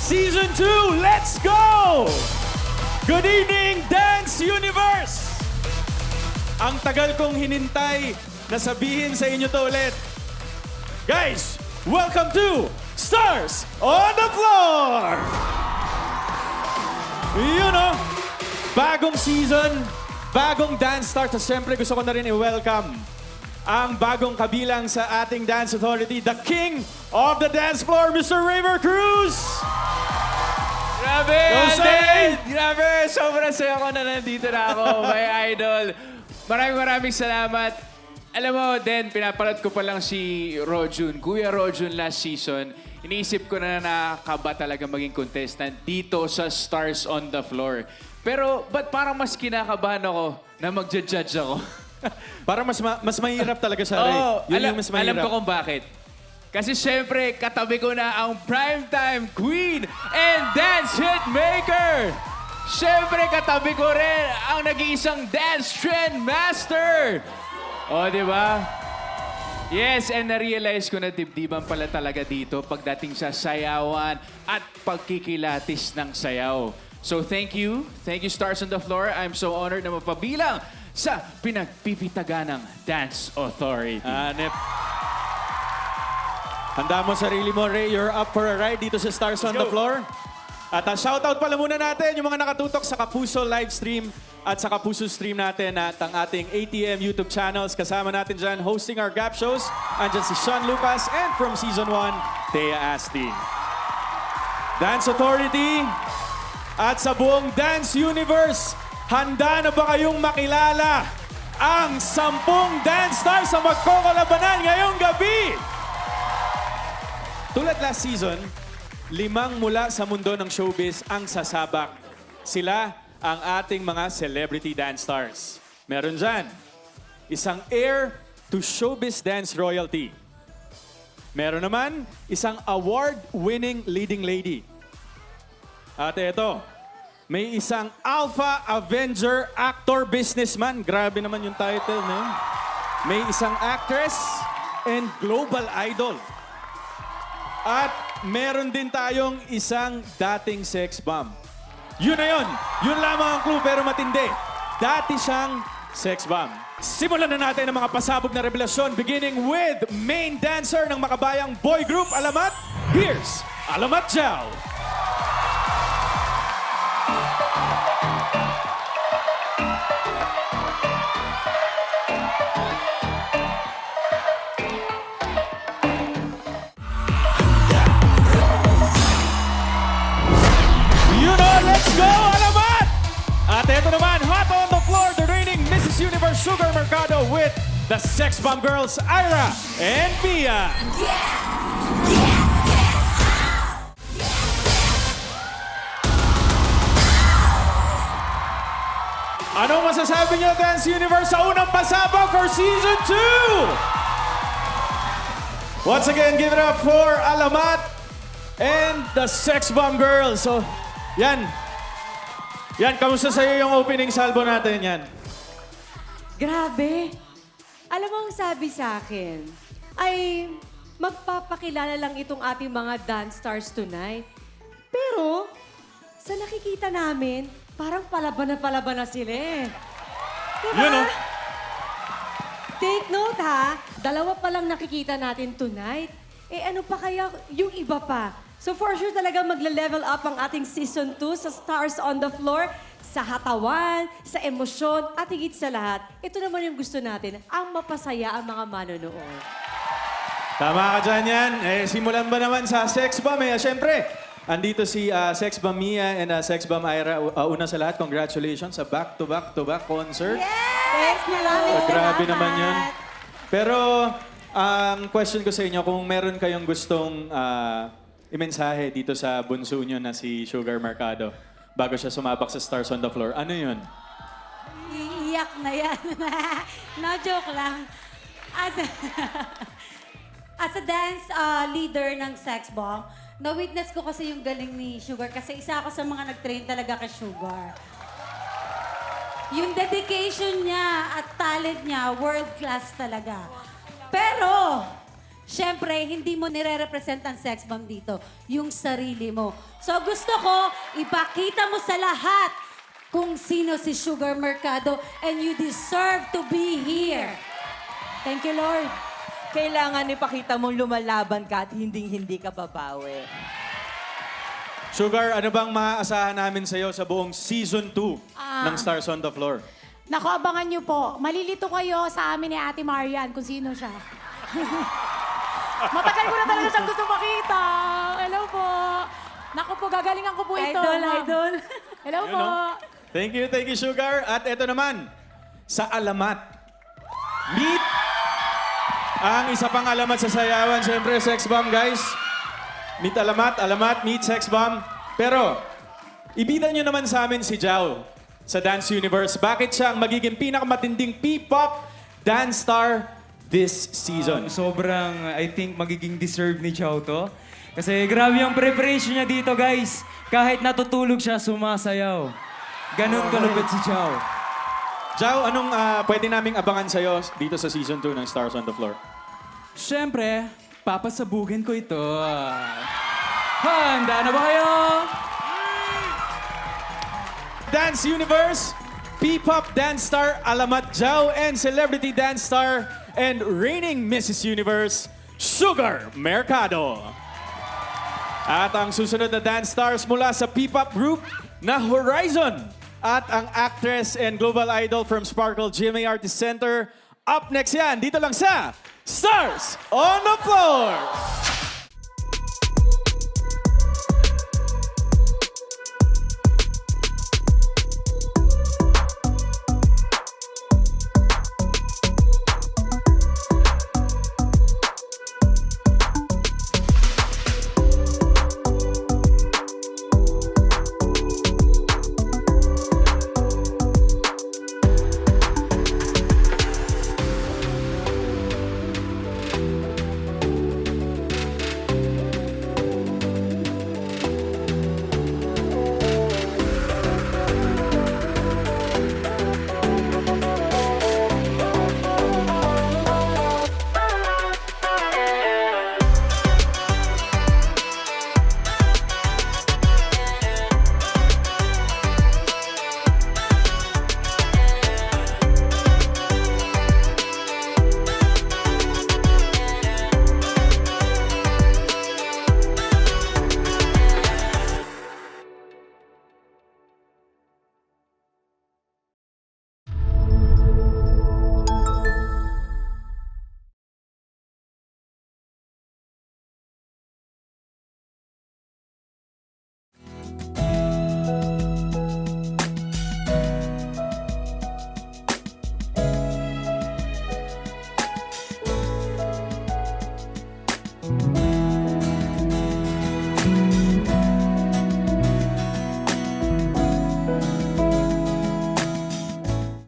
Season 2, let's go! Good evening, Dance Universe! Ang tagal kong hinintay na sabihin sa inyo to ulit. Guys, welcome to Stars on the Floor! Yun o, bagong season, bagong dance start. At siyempre gusto ko na rin i-welcome ang bagong kabilang sa ating Dance Authority, the King of the Dance Floor, Mr. Raver Cruz! Grabe, Go, Alden! Grabe, sobrang saya ko na nandito na ako, my idol. Maraming salamat. Alam mo, Den, pinapanood ko pa lang si Rojun, Kuya Rojun last season. Iniisip ko na nakakaba talaga maging contestant dito sa Stars on the Floor. Pero ba't parang mas kinakabahan ako na magja-judge ako? Parang mas mahirap talaga siya, Ray. Oo, Yun yung mas mahirap. alam ko kung bakit. Kasi syempre, katabi ko na ang primetime queen and dance hitmaker. Syempre, katabi ko rin ang nag-iisang dance trend master. O, di ba? Yes, and na-realize ko na dibdiban pala talaga dito pagdating sa sayawan at pagkikilatis ng sayaw. So thank you. Thank you, Stars on the Floor. I'm so honored na mapabilang sa pinagpipitaganang Dance Authority. Hanep. Handa mo sarili mo, Ray. You're up for a ride dito sa Stars on the Floor. At shoutout pala muna natin yung mga nakatutok sa Kapuso live stream at sa Kapuso stream natin at ang ating ATM YouTube channels. Kasama natin dyan, hosting our gap shows. Andyan si Sean Lucas and from Season 1, Thea Astin. Dance Authority at sa buong Dance Universe, handa na ba kayong makilala ang 10 dance stars na magkokolabanan ngayong gabi? Tulad last season, 5 mula sa mundo ng showbiz ang sasabak. Sila ang ating mga celebrity dance stars. Meron dyan, isang heir to showbiz dance royalty. Meron naman, isang award-winning leading lady. At ito, may isang Alpha Avenger actor businessman. Grabe naman yung title na yun. May isang actress and global idol. At meron din tayong isang dating sex bomb. Yun na yun. Yun lamang ang clue pero matindi. Dati siyang sex bomb. Simulan na natin ang mga pasabog na revelasyon beginning with main dancer ng makabayang boy group Alamat. Here's Alamat Jal. Let's go, Alamat! At ito naman, hot on the floor, the reigning Mrs. Universe Sugar Mercado with the Sex Bomb Girls, Ira and Mia. Anong masasabi niyo, Dance Universe, sa unang pasabog for Season 2? Once again, give it up for Alamat and the Sex Bomb Girls. So, yan. Yan, kamusta sa'yo yung opening salvo natin yan? Grabe. Alam mo ang sabi sa akin, ay magpapakilala lang itong ating mga dance stars tonight. Pero, sa nakikita namin, parang palaban na sila eh. Diba? Yun, oh. Take note ha, 2 pa lang nakikita natin tonight. Eh ano pa kaya yung iba pa? So for sure talaga magle-level up ang ating Season 2 sa Stars on the Floor, sa hatawan, sa emosyon, at higit sa lahat, ito naman yung gusto natin, ang mapasaya ang mga manonood. Tama ka dyan yan. Eh, simulan ba naman sa Sex Bomb eh? Siyempre, andito si Sex Bomb Mia and Sex Bomb Ira. Una sa lahat, congratulations sa back-to-back concert. Yes! Maraming Grabe naman yun. Pero, ang question ko sa inyo, kung meron kayong gustong imensahe dito sa bunso nyo na si Sugar Mercado bago siya sumabak sa Stars on the Floor, ano yun? Iiyak na yan. No, joke lang. As a dance leader ng Sex Bomb, na-witness ko kasi yung galing ni Sugar kasi isa ako sa mga nag-train talaga kay Sugar. Yung dedication niya at talent niya, world class talaga. Pero, syempre, hindi mo nire-represent ang sex bomb dito, yung sarili mo. So gusto ko, ipakita mo sa lahat kung sino si Sugar Mercado and you deserve to be here. Thank you, Lord. Kailangan ipakita mong lumalaban ka at hindi ka babawi. Sugar, ano bang maaasahan namin sa'yo sa buong Season 2 ng Stars on the Floor? Naku, abangan niyo po. Malilito kayo sa amin ni Ate Marian kung sino siya. Matagal ko na talaga siyang gusto makita. Hello po. Naku po, gagalingan ko po ito. Idol, ma'am. idol. Hello Yun, po. no? Thank you, Sugar. At eto naman, sa alamat. Meet ang isa pang alamat sa sayawan. Siyempre, Sex Bomb, guys. Meet alamat, meet Sex Bomb. Pero, ibida nyo naman sa amin si Jao sa Dance Universe. Bakit siya ang magiging pinakamatinding P-pop dance star this season? Sobrang, I think, magiging deserve ni Chow to. Kasi grabe yung preparation niya dito, guys. Kahit natutulog siya, sumasayaw. Ganon kalupit si Chow. Jao, anong pwede naming abangan sa'yo dito sa Season 2 ng Stars on the Floor? Siyempre, papasabugin ko ito. Handa na ba kayo? Dance Universe, P-pop dance star Alamat Jao, and celebrity dance star and reigning Mrs. Universe, Sugar Mercado. At ang susunod na dance stars mula sa P-pop group na Horizon at ang actress and global idol from Sparkle GMA Artist Center. Up next yan, dito lang sa Stars on the Floor!